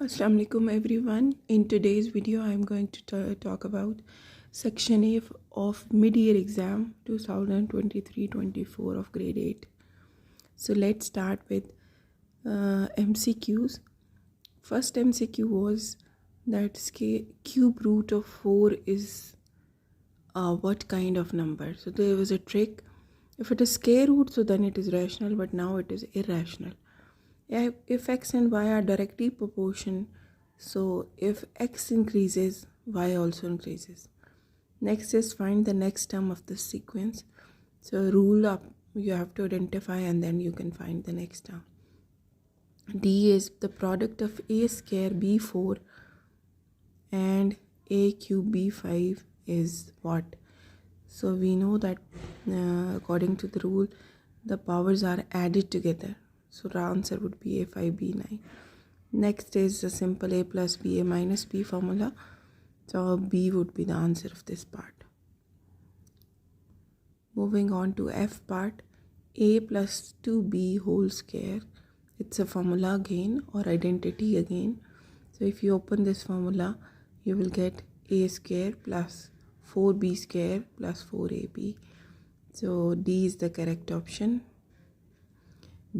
Assalamu alaikum everyone. In today's video I am going to talk about section A of mid-year exam 2023-24 of grade 8. So let's start with MCQs. First MCQ was that cube root of 4 is what kind of number. So there was a trick. If it is square root, so then it is rational, but now it is irrational. If x and y are directly proportion, so if x increases, y also increases. Next is find the next term of the sequence. So rule up, you have to identify and then you can find the next term. D is the product of a square b4 and a cube b5 is what? So we know that according to the rule, the powers are added together. So the answer would be a5, b9. Next is a simple a plus b, a minus b formula. So b would be the answer of this part. Moving on to F part, a plus 2b whole square. It's a formula again or identity again. So if you open this formula, you will get a square plus 4b square plus 4ab. So D is the correct option.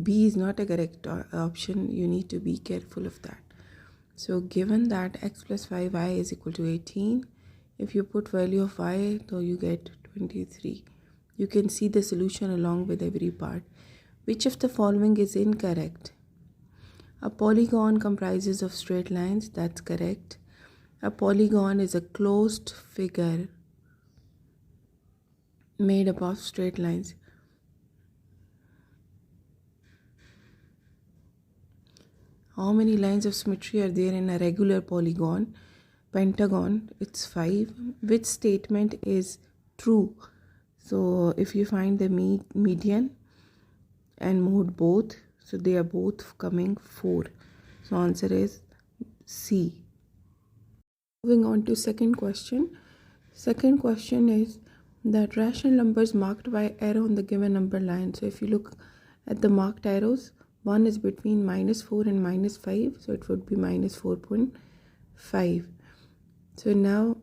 B is not a correct option. You need to be careful of that. So given that x plus 5y is equal to 18, if you put value of y, so you get 23. You can see the solution along with every part. Which of the following is incorrect? A polygon comprises of straight lines. That's correct. A polygon is a closed figure made up of straight lines. How many lines of symmetry are there in a regular polygon? Pentagon, it's 5. Which statement is true? So if you find the median and mode both, so they are both coming 4. So answer is C. Moving on to second question. Second question is that rational numbers marked by arrow on the given number line. So if you look at the marked arrows, one is between -4 and -5, so it would be minus 4.5. So now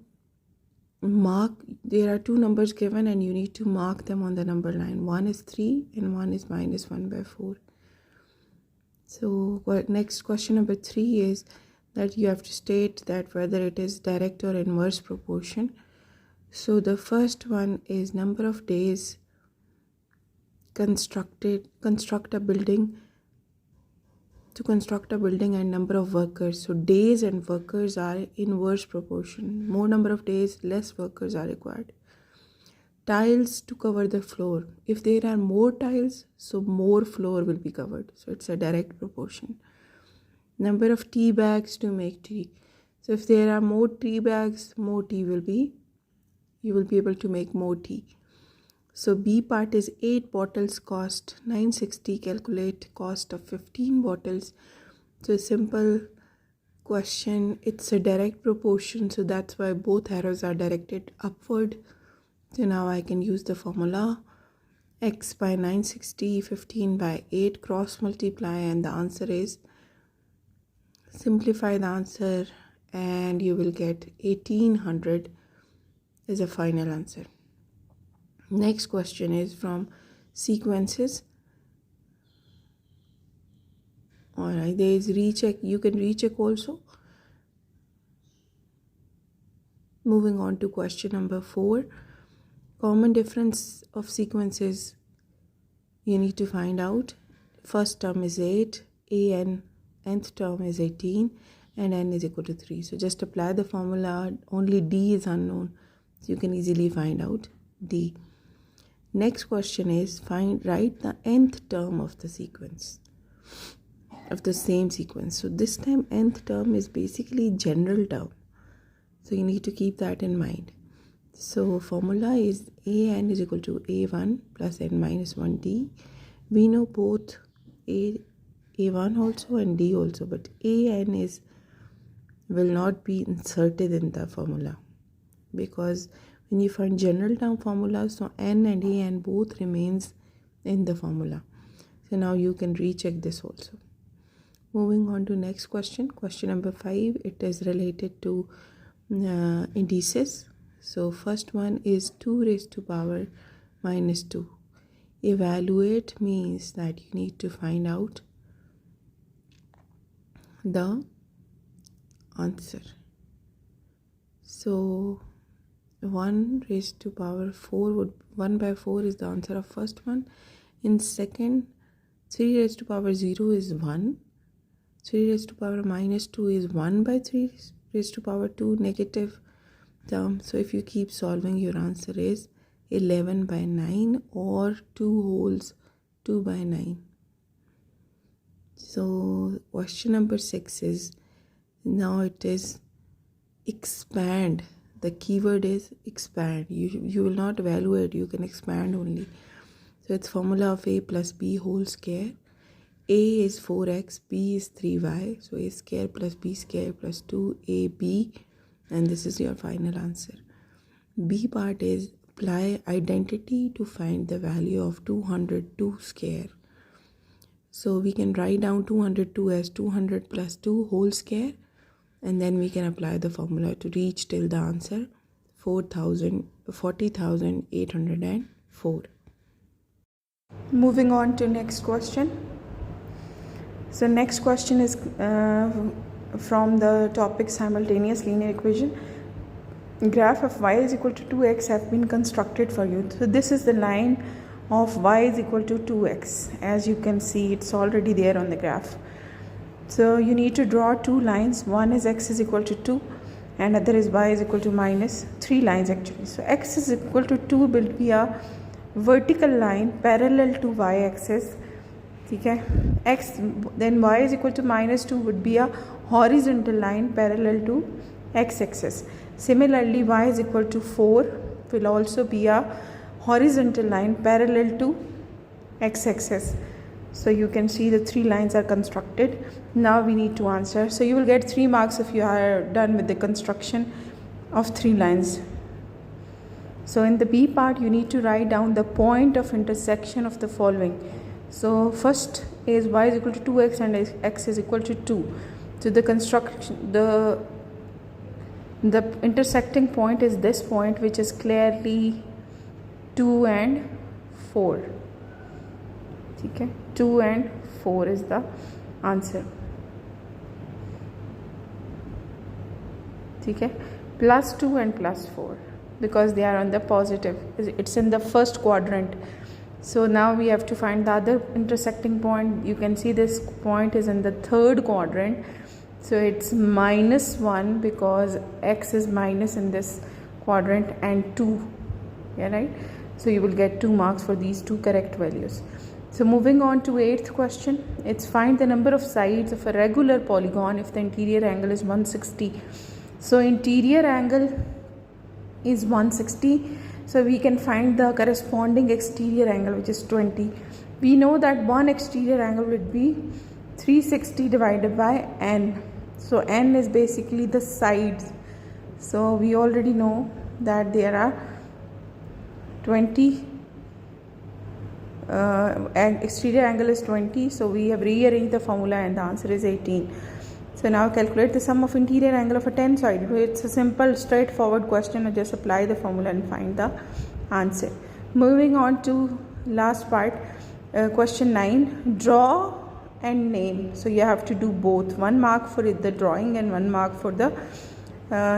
there are two numbers given and you need to mark them on the number line. One is 3 and one is -1/4. So next question number 3 is that you have to state that whether it is direct or inverse proportion. So the first one is number of days construct a building and number of workers. So days and workers are inverse proportion. More number of days, less workers are required. Tiles to cover the floor. If there are more tiles, so more floor will be covered. So it's a direct proportion. Number of tea bags to make tea. So if there are more tea bags, more tea you will be able to make more tea. So B part is 8 bottles cost 960. Calculate cost of 15 bottles. So simple question. It's a direct proportion. So that's why both arrows are directed upward. So now I can use the formula. X by 960, 15 by 8, cross multiply, and the answer is, simplify the answer and you will get 1800 is a final answer. Next question is from sequences. Alright, there is recheck. You can recheck also. Moving on to question number 4. Common difference of sequences you need to find out. First term is 8, nth term is 18, and n is equal to 3. So just apply the formula. Only D is unknown. So you can easily find out D. Next question is write the nth term of the sequence, of the same sequence. So this time nth term is basically general term. So you need to keep that in mind. So formula is an is equal to a1 plus n minus 1d. We know both a1 also and d also, but an will not be inserted in the formula, because when you find general term formulas, so n and an both remains in the formula. So now you can recheck this also. Moving on to next question, question number 5. It is related to indices. So first one is 2 raised to power minus 2. Evaluate means that you need to find out the answer. So 1 raised to power 4 would 1 by 4 is the answer of first one. In second, 3 raised to power 0 is 1. 3 raised to power minus 2 is 1 by 3 raised to power 2 negative term. So if you keep solving, your answer is 11 by 9 or 2 wholes 2 by 9. So question number 6 is, now it is expand. The keyword is expand. You will not evaluate, you can expand only. So it's formula of a plus b whole square. A is 4x, b is 3y. So a square plus b square plus 2ab, and this is your final answer. B part is apply identity to find the value of 202 square. So we can write down 202 as 200 plus 2 whole square, and then we can apply the formula to reach till the answer 40,804. Moving on to next question. So next question is from the topic simultaneous linear equation. Graph of y is equal to 2x have been constructed for you. So this is the line of y is equal to 2x. As you can see, it's already there on the graph. So you need to draw two lines. One is x is equal to 2 and other is y is equal to minus 3 lines actually. So x is equal to 2 will be a vertical line parallel to y axis. Okay. X, then y is equal to minus 2 would be a horizontal line parallel to x axis. Similarly, y is equal to 4 will also be a horizontal line parallel to x axis. So you can see the 3 lines are constructed. Now we need to answer. So you will get 3 marks if you are done with the construction of 3 lines. So in the B part, you need to write down the point of intersection of the following. So first is y is equal to 2x and x is equal to 2. So the construction, the intersecting point is this point, which is clearly 2 and 4. Okay, 2 and 4 is the answer. Okay, plus 2 and plus 4 because they are on the positive. It's in the first quadrant. So now we have to find the other intersecting point. You can see this point is in the third quadrant. So it's minus 1 because x is minus in this quadrant and 2. Yeah, right? So you will get 2 marks for these 2 correct values. So moving on to 8th question. It's find the number of sides of a regular polygon if the interior angle is 160. So interior angle is 160. So we can find the corresponding exterior angle, which is 20. We know that one exterior angle would be 360 divided by n. So n is basically the sides. So we already know that there are 20. Exterior angle is 20. So we have rearranged the formula and the answer is 18. So now calculate the sum of interior angle of a 10-sided. It's a simple straightforward question. I just apply the formula and find the answer. Moving on to last part, question 9. Draw and name. So you have to do both. 1 mark for the drawing and 1 mark for the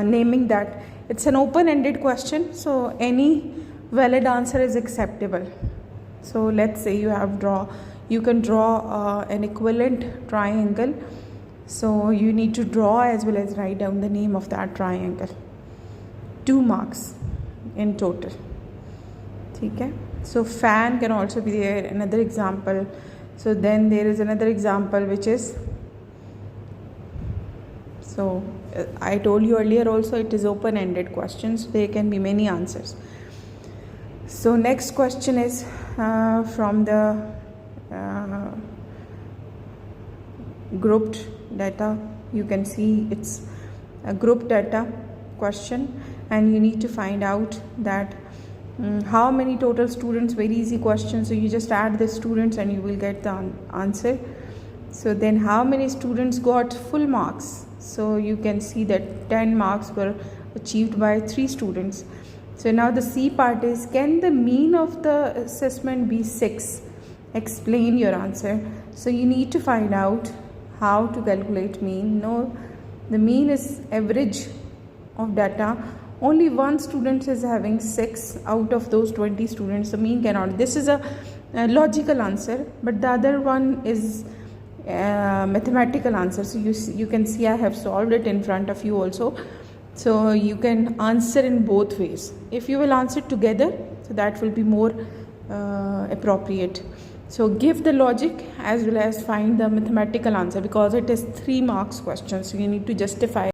naming that. It's an open-ended question. So any valid answer is acceptable. So let's say you can draw an equivalent triangle. So you need to draw as well as write down the name of that triangle. 2 marks in total. Okay. So fan can also be there. Another example. So then there is another example which is, so I told you earlier also it is open-ended questions. There can be many answers. So next question is from the grouped data. You can see it's a group data question and you need to find out that how many total students. Very easy question. So you just add the students and you will get the answer. So then how many students got full marks? So you can see that 10 marks were achieved by 3 students. So now the C part is, can the mean of the assessment be 6? Explain your answer. So you need to find out how to calculate mean. No, the mean is average of data. Only one student is having 6 out of those 20 students. The mean cannot. This is a logical answer, but the other one is mathematical answer. So you can see I have solved it in front of you also. So you can answer in both ways. If you will answer together, so that will be more appropriate. So give the logic as well as find the mathematical answer, because it is 3 marks question. So you need to justify